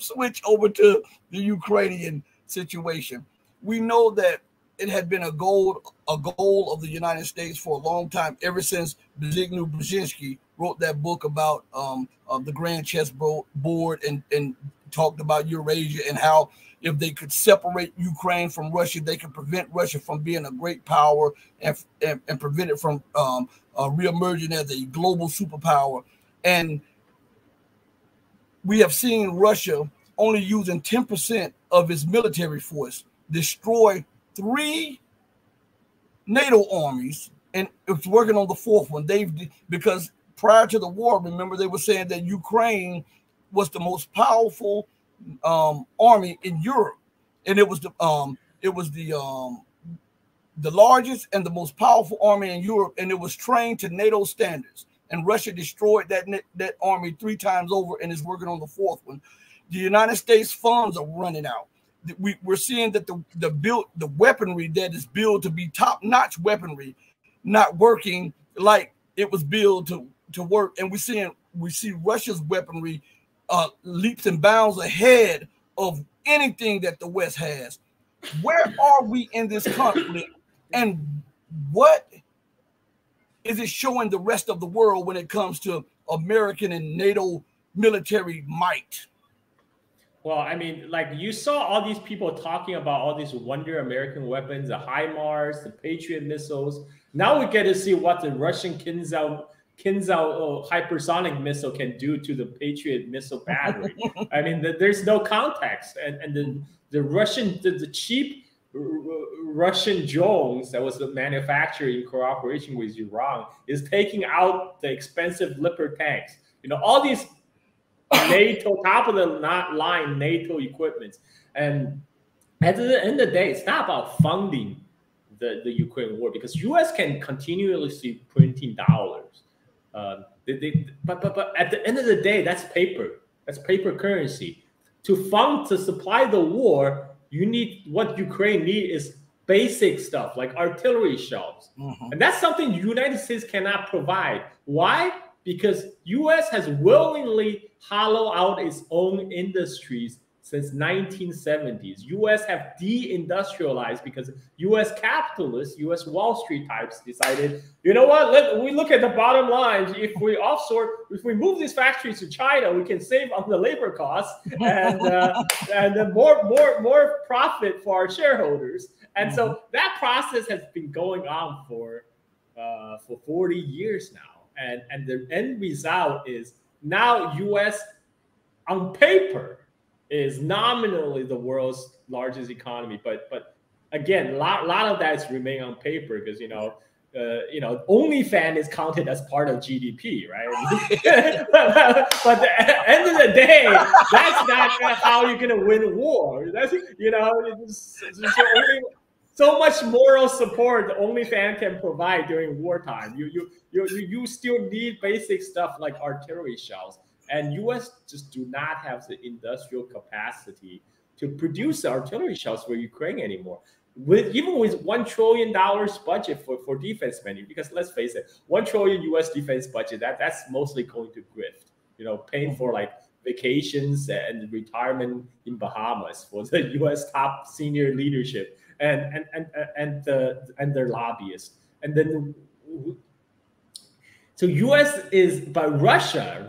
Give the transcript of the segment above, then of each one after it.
switch over to the Ukrainian situation. We know that it had been a goal of the United States for a long time, ever since Zbigniew Brzezinski wrote that book about the Grand Chess Board and talked about Eurasia and how if they could separate Ukraine from Russia, they could prevent Russia from being a great power and prevent it from reemerging as a global superpower. And we have seen Russia only using 10% of its military force destroy 3 NATO armies, and it's working on the 4th one. Because prior to the war, remember, they were saying that Ukraine was the most powerful army in Europe, and it was the largest and the most powerful army in Europe, and it was trained to NATO standards. And Russia destroyed that army 3 times over, and is working on the 4th one. The United States funds are running out. We're seeing that the weaponry that is built to be top-notch weaponry not working like it was built to work, and we see Russia's weaponry leaps and bounds ahead of anything that the West has. Where are we in this conflict, and what is it showing the rest of the world when it comes to American and NATO military might? Well, I mean, like, you saw all these people talking about all these wonder American weapons, the HIMARS, the Patriot missiles. Now we get to see what the Russian Kinzhal hypersonic missile can do to the Patriot missile battery. I mean, there's no context. And the cheap Russian drones that was manufactured in cooperation with Iran is taking out the expensive Leopard tanks. You know, all these NATO, top of the line NATO equipment. And at the end of the day, it's not about funding the Ukraine war, because US can continuously printing dollars. But at the end of the day, that's paper. That's paper currency. To supply the war, what Ukraine need is basic stuff like artillery shells. And that's something the United States cannot provide. Why? Because US has willingly hollowed out its own industries since 1970s. US have deindustrialized because US capitalists, US Wall Street types decided, you know what, we look at the bottom line. If we move these factories to China, we can save on the labor costs and then more profit for our shareholders. And so that process has been going on for 40 years now. And the end result is now US on paper is nominally the world's largest economy, but again, a lot of that is remain on paper because OnlyFans is counted as part of GDP, right? but at the end of the day, that's not how you're gonna win a war. That's so much moral support the OnlyFans can provide during wartime. You still need basic stuff like artillery shells, and US just do not have the industrial capacity to produce artillery shells for Ukraine anymore. Even with $1 trillion budget for defense spending, because let's face it, $1 trillion US defense budget, that's mostly going to grift, paying for like vacations and retirement in Bahamas for the US top senior leadership and their lobbyists. And then so US is, but Russia,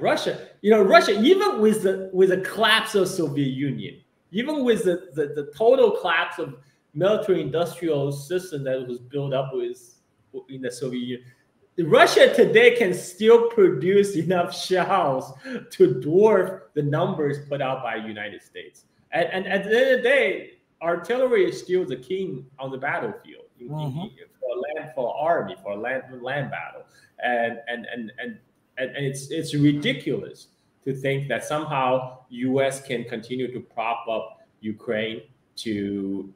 even with the collapse of Soviet Union, even with the total collapse of military industrial system that was built up in the Soviet Union, Russia today can still produce enough shells to dwarf the numbers put out by the United States. And at the end of the day, artillery is still the king on the battlefield for army, for land battle. And it's ridiculous to think that somehow US can continue to prop up Ukraine to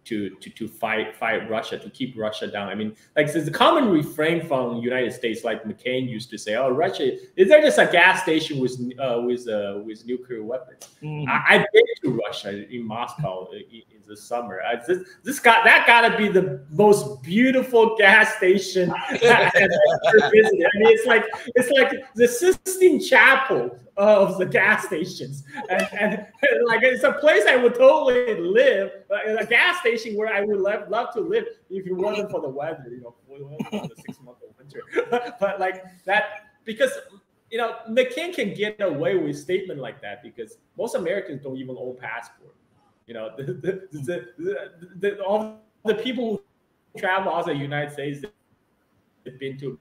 fight Russia, to keep Russia down. I mean, like, there's a common refrain from the United States, like McCain used to say, "Oh, Russia is there just a gas station with nuclear weapons?" I've been to Russia in Moscow in the summer. That gotta be the most beautiful gas station I've ever visited. I mean, it's like the Sistine Chapel of the gas stations, and like it's a place I would totally live, a gas station where I would love to live if it wasn't for the weather, you know, for the 6 months of winter. But like that, because you know, McCain can get away with a statement like that because most Americans don't even own passport. You know, all the people who travel outside the United States, they've been to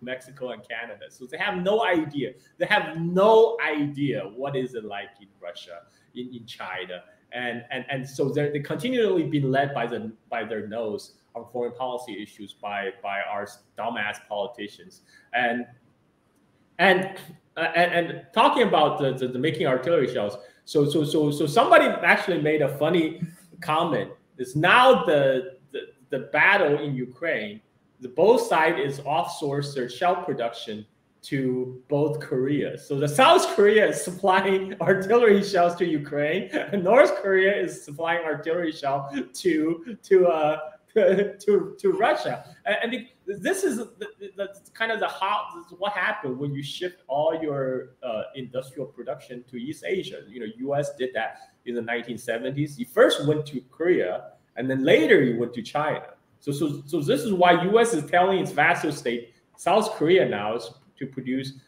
Mexico and Canada, so they have no idea. They have no idea what is it like in Russia, in China, and so they're continually being led by their nose on foreign policy issues by our dumbass politicians. And talking about the making artillery shells. So somebody actually made a funny comment. It's now the battle in Ukraine. Both sides is outsourced their shell production to both Korea. So the South Korea is supplying artillery shells to Ukraine, and North Korea is supplying artillery shell to Russia. And this is kind of what happened when you shift all your industrial production to East Asia. You know, U.S. did that in the 1970s. You first went to Korea, and then later you went to China. So this is why U.S. is telling its vassal state, South Korea now, is to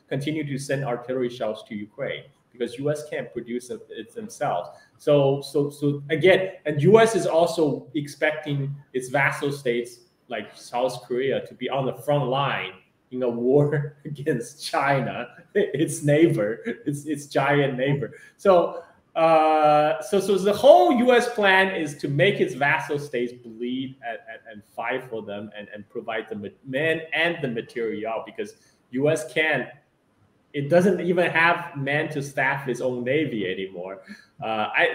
continue to send artillery shells to Ukraine because U.S. can't produce it themselves. So again, and U.S. is also expecting its vassal states like South Korea to be on the front line in a war against China, its neighbor, its giant neighbor. So the whole U.S. plan is to make its vassal states bleed and fight for them and provide the men and the material because U.S. can't. It doesn't even have men to staff its own navy anymore.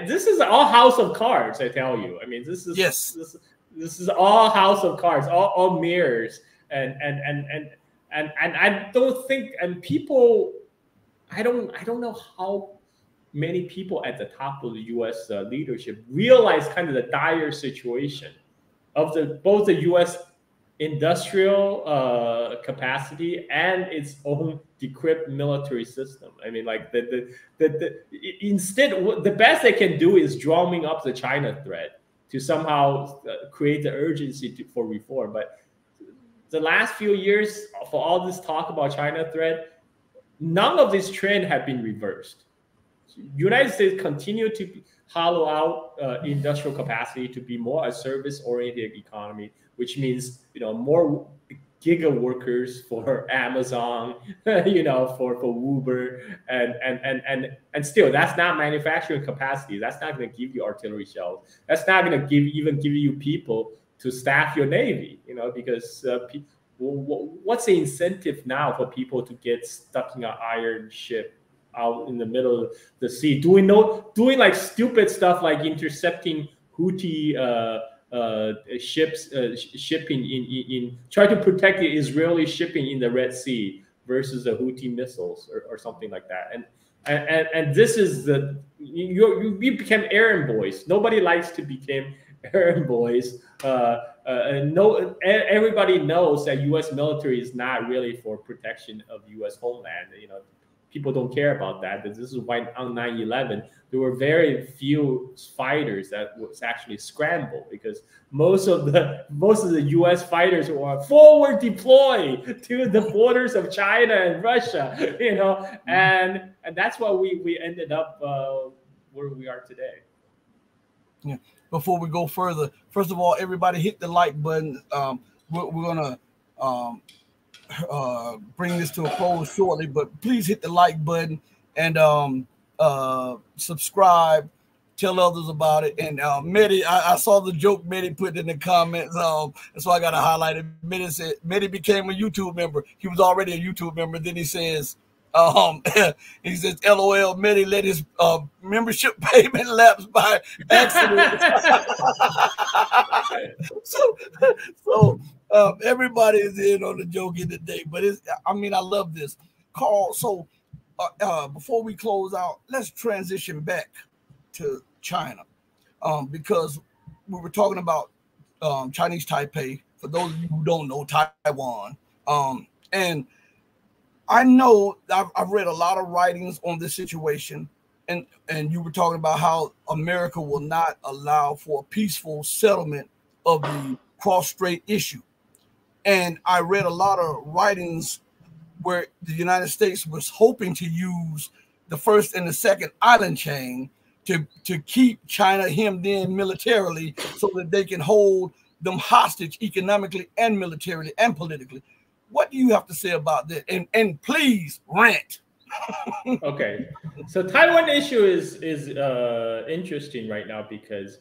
This is all house of cards, I tell you. I mean, this is all house of cards, all mirrors, and I don't think, and people, I don't know how many people at the top of the U.S. Leadership realize kind of the dire situation of both the U.S. industrial capacity and its own decrypt military system. I mean, like instead, the best they can do is drumming up the China threat to somehow create the urgency for reform. But the last few years, for all this talk about China threat, none of this trend have been reversed. United States continue to hollow out industrial capacity to be more a service-oriented economy, which means, you know, more giga workers for Amazon, you know, for Uber, and still that's not manufacturing capacity. That's not going to give you artillery shells. That's not going to even give you people to staff your navy, you know, because what's the incentive now for people to get stuck in an iron ship out in the middle of the sea, doing like stupid stuff like intercepting Houthi ships shipping in try to protect the Israeli shipping in the Red Sea versus the Houthi missiles or something like that. And this is you become errand boys. Nobody likes to become errand boys. Everybody knows that U.S. military is not really for protection of U.S. homeland. You know, people don't care about that. But this is why on 9/11 there were very few fighters that was actually scrambled because most of the U.S. fighters were forward deployed to the borders of China and Russia. You know, and that's why we ended up where we are today. Yeah. Before we go further, first of all, everybody hit the like button. We're gonna bring this to a close shortly, but please hit the like button and subscribe. Tell others about it. And Mehdi, I saw the joke Mehdi put in the comments, and so I got to highlight it. Mehdi said Mehdi became a YouTube member. He was already a YouTube member. Then he says, he says, LOL, Mehdi let his membership payment lapse by accident. so everybody is in on the joke in the day, but I love this. Carl, so before we close out, let's transition back to China, because we were talking about Chinese Taipei. For those of you who don't know, Taiwan, and I know I've read a lot of writings on this situation, and you were talking about how America will not allow for a peaceful settlement of the cross-strait issue. And I read a lot of writings where the United States was hoping to use the first and the second island chain to keep China hemmed in militarily so that they can hold them hostage economically and militarily and politically. What do you have to say about that? And please rant. Okay, so Taiwan issue is interesting right now because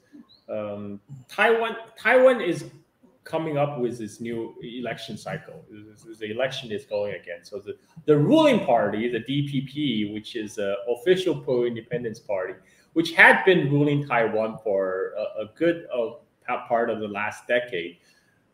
Taiwan is coming up with this new election cycle. The election is going again. So the ruling party, the DPP, which is the official pro-independence party, which had been ruling Taiwan for a good part of the last decade,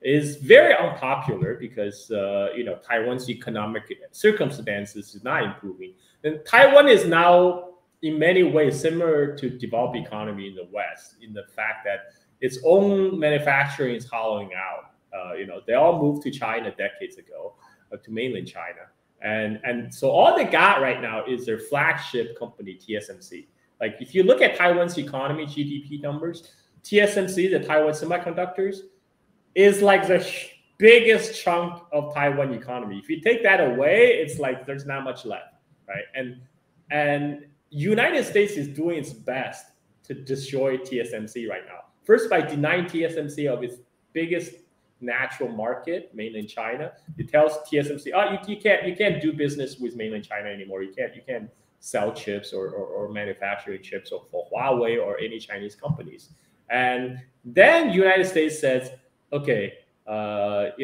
is very unpopular because Taiwan's economic circumstances is not improving. And Taiwan is now in many ways similar to developed economy in the West in the fact that its own manufacturing is hollowing out. They all moved to China decades ago, to mainland China. And so all they got right now is their flagship company, TSMC. Like if you look at Taiwan's economy, GDP numbers, TSMC, the Taiwan Semiconductors, is like the biggest chunk of Taiwan economy. If you take that away, it's like there's not much left, right? And United States is doing its best to destroy TSMC right now. First, by denying TSMC of its biggest natural market, mainland China. It tells TSMC, oh, you can't do business with mainland China anymore. You can't sell chips or manufacture chips for Huawei or any Chinese companies. And then United States says, okay, what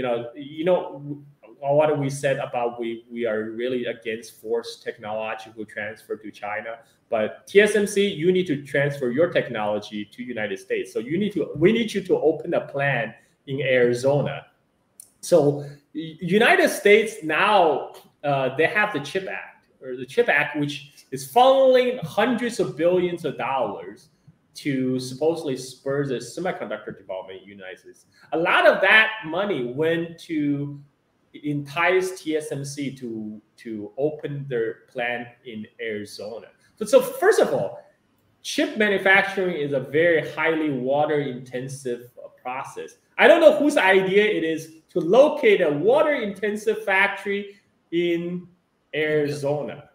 we said about we are really against forced technological transfer to China, but TSMC, you need to transfer your technology to United States. So we need you to open a plant in Arizona. So United States now they have the CHIP Act, which is funneling hundreds of billions of dollars to supposedly spur the semiconductor development in the United States. A lot of that money went to entice TSMC to open their plant in Arizona. So first of all, chip manufacturing is a very highly water-intensive process. I don't know whose idea it is to locate a water-intensive factory in Arizona.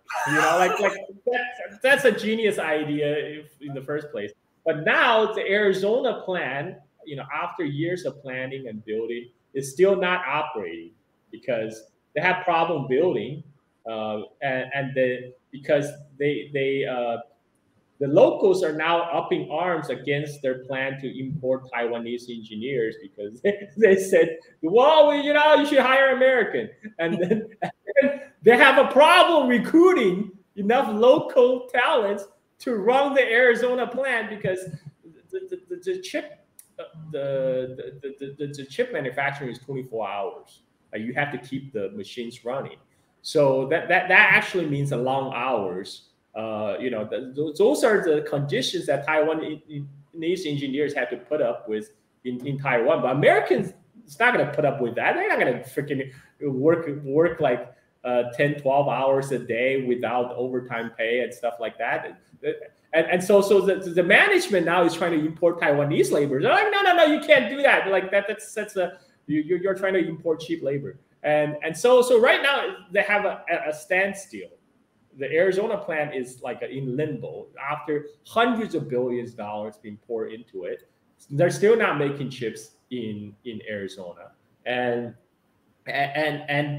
That's a genius idea in the first place. But now the Arizona plant, after years of planning and building, is still not operating because they have problem building, because the locals are now upping arms against their plan to import Taiwanese engineers because they said, well, you should hire American. And then they have a problem recruiting enough local talents to run the Arizona plant because the chip manufacturing is 24 hours. You have to keep the machines running. So that actually means a long hours. Those are the conditions that Taiwanese engineers have to put up with in Taiwan. But Americans, it's not going to put up with that. They're not going to freaking work like 10, 12 hours a day without overtime pay and stuff like that. And so the management now is trying to import Taiwanese labor. They're like, no, you can't do that. Like you're trying to import cheap labor. And so right now they have a standstill. The Arizona plant is like in limbo after hundreds of billions of dollars being poured into it. They're still not making chips in Arizona, and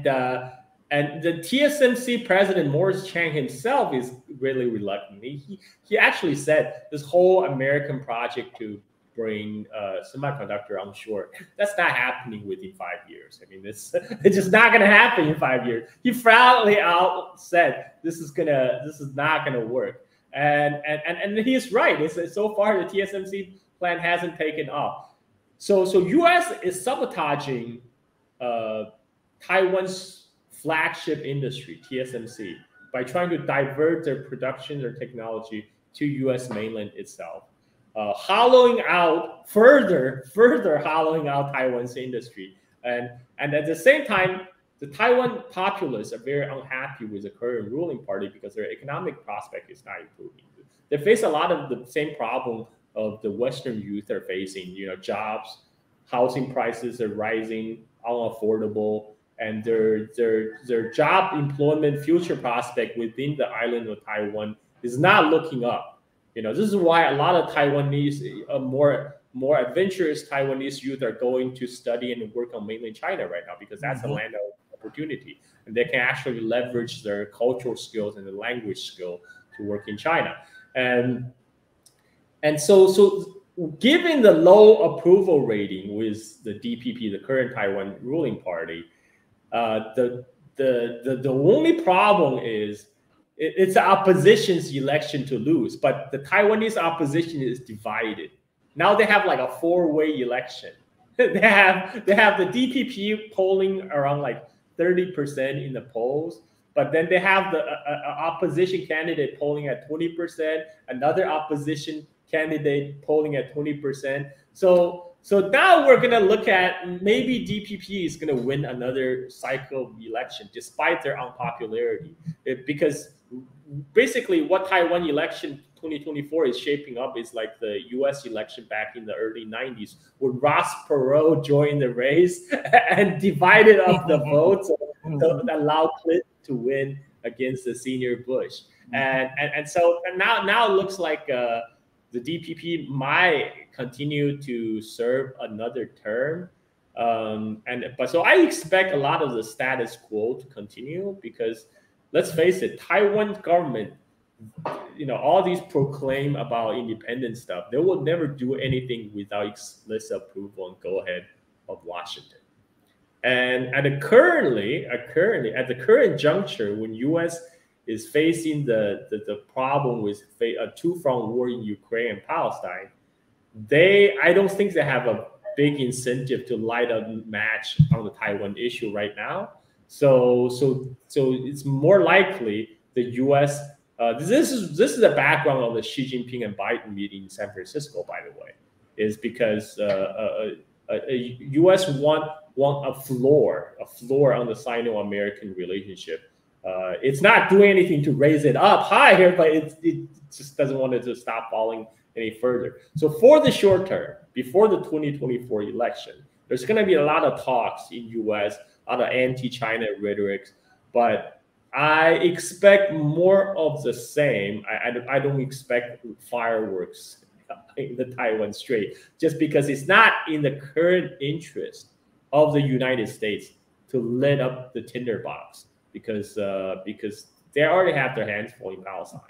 the TSMC president Morris Chang himself is really reluctant. He actually said this whole American project to bring semiconductor onshore, that's not happening within 5 years. I mean, it's just not going to happen in 5 years. He proudly out said this is not gonna work, and he's right. It's so far the TSMC plan hasn't taken off. So U.S. is sabotaging Taiwan's flagship industry, TSMC, by trying to divert their production or technology to U.S. mainland itself. Hollowing out further hollowing out Taiwan's industry, and at the same time, the Taiwan populace are very unhappy with the current ruling party because their economic prospect is not improving. They face a lot of the same problem of the Western youth are facing. You know, jobs, housing prices are rising, unaffordable, and their job employment future prospect within the island of Taiwan is not looking up. You know, this is why a lot of Taiwanese, more adventurous Taiwanese youth are going to study and work on mainland China right now, because that's a land of opportunity, and they can actually leverage their cultural skills and the language skill to work in China. And so given the low approval rating with the DPP, the current Taiwan ruling party, the only problem is it's the opposition's election to lose, but the Taiwanese opposition is divided. Now they have like a four-way election. They have the DPP polling around like 30% in the polls, but then they have the opposition candidate polling at 20%, another opposition candidate polling at 20%. So now we're gonna look at maybe DPP is gonna win another cycle of election despite their unpopularity, because basically what Taiwan election 2024 is shaping up is like the U.S. election back in the early 90s, where Ross Perot joined the race and divided up the votes to allow Clinton to win against the senior Bush. And so now it looks like the DPP might continue to serve another term. But so I expect a lot of the status quo to continue, because let's face it, Taiwan government, you know, all these proclaim about independent stuff, they will never do anything without explicit approval and go ahead of Washington. And at the current juncture, when U.S. is facing the problem with a two-front war in Ukraine and Palestine, I don't think they have a big incentive to light a match on the Taiwan issue right now. So it's more likely the U.S. This is the background of the Xi Jinping and Biden meeting in San Francisco, by the way, is because U.S. want a floor on the Sino-American relationship. It's not doing anything to raise it up higher, but it just doesn't want it to stop falling any further. So for the short term, before the 2024 election, there's going to be a lot of talks in U.S., a lot of anti-China rhetoric, but I expect more of the same. I don't expect fireworks in the Taiwan Strait, just because it's not in the current interest of the United States to lit up the tinderbox, because they already have their hands full in Palestine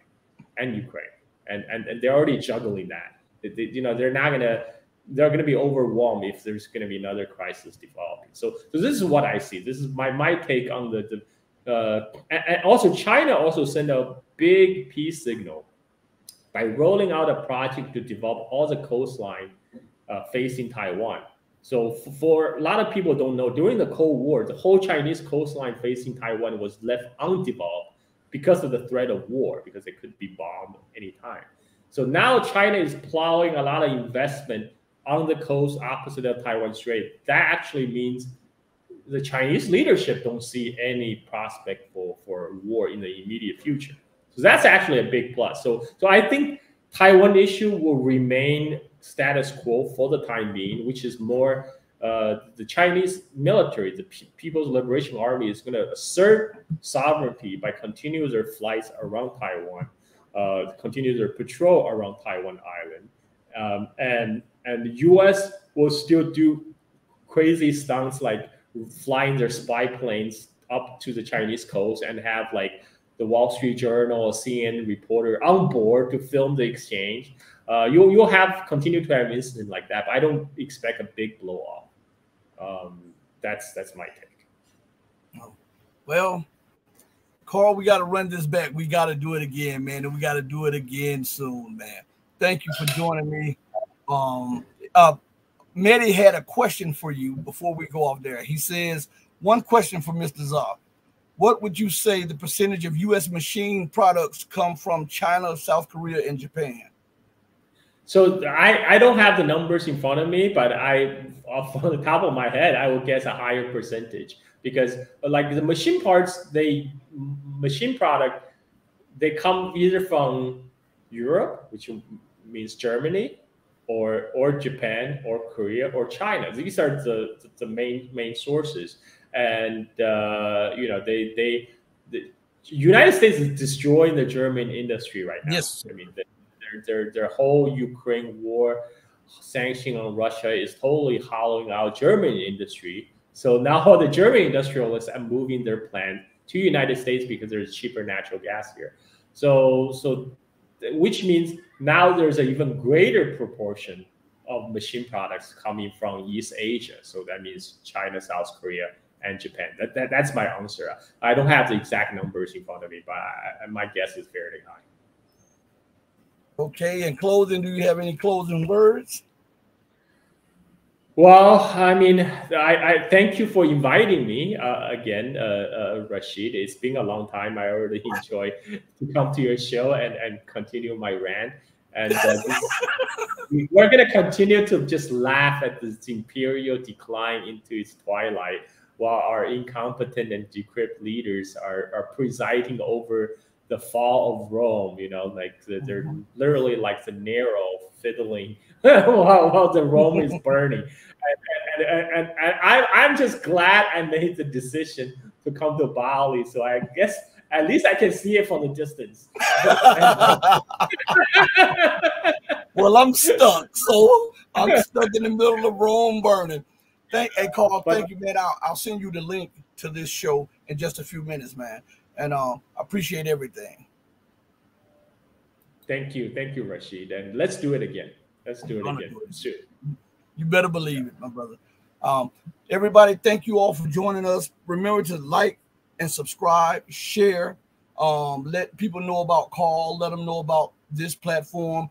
and Ukraine, and they're already juggling that. They're going to be overwhelmed if there's going to be another crisis developing. So this is what I see. This is my take on and also China also sent a big peace signal by rolling out a project to develop all the coastline facing Taiwan. So for a lot of people don't know, during the Cold War, the whole Chinese coastline facing Taiwan was left undeveloped because of the threat of war, because it could be bombed anytime. So now China is plowing a lot of investment on the coast opposite of Taiwan Strait. That actually means the Chinese leadership don't see any prospect for war in the immediate future. So that's actually a big plus. So I think Taiwan issue will remain status quo for the time being, which is more the Chinese military, the People's Liberation Army, is going to assert sovereignty by continuing their flights around Taiwan, continue their patrol around Taiwan Island, and the U.S. will still do crazy stunts like flying their spy planes up to the Chinese coast and have like the Wall Street Journal or CNN reporter on board to film the exchange. You'll continue to have incidents like that, but I don't expect a big blow off. That's my take. Well, Carl, we got to run this back. We got to do it again, man, and we got to do it again soon, man. Thank you for joining me. Mehdi had a question for you before we go off there. He says, one question for Mr. Zah. What would you say the percentage of U.S. machine products come from China, South Korea, and Japan? So I don't have the numbers in front of me, but off the top of my head, I would guess a higher percentage because like the machine parts, machine product, they come either from Europe, which means Germany, or Japan, or Korea, or China. These are the main sources, and you know the United States is destroying the German industry right now. Yes. I mean, their whole Ukraine war sanction on Russia is totally hollowing out German industry. So now all the German industrialists are moving their plant to United States because there's cheaper natural gas here. So which means now there's an even greater proportion of machine products coming from East Asia. So that means China, South Korea, and Japan. That's my answer. I don't have the exact numbers in front of me, but my guess is fairly high. Okay, in closing, do you have any closing words? Well, I mean, I thank you for inviting me again, Rashid. It's been a long time. I really enjoy to come to your show and continue my rant. And we're going to continue to just laugh at this imperial decline into its twilight while our incompetent and decrepit leaders are presiding over the fall of Rome. You know, like they're literally like the Nero fiddling while the Rome is burning. And I'm just glad I made the decision to come to Bali. So I guess at least I can see it from the distance. Well, I'm stuck. So I'm stuck in the middle of Rome burning. Hey, Carl, thank you, man. I'll send you the link to this show in just a few minutes, man. And I appreciate everything. Thank you, Rashid. And let's do it again. Let's do it again. Soon. You better believe it, my brother. Everybody, thank you all for joining us. Remember to like and subscribe, share, let people know about Carl, let them know about this platform.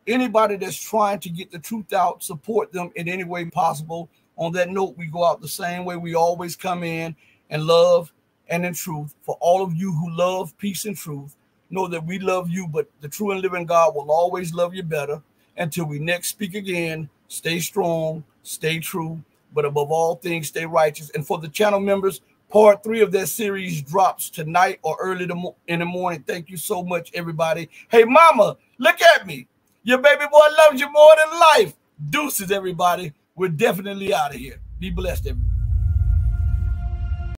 Anybody that's trying to get the truth out, support them in any way possible. On that note, we go out the same way we always come in love and in truth. For all of you who love peace and truth, know that we love you, but the true and living God will always love you better. Until we next speak again, stay strong, stay true, but above all things, stay righteous. And for the channel members, part 3 of that series drops tonight or early in the morning. Thank you so much, everybody. Hey, mama, look at me. Your baby boy loves you more than life. Deuces, everybody. We're definitely out of here. Be blessed, everybody.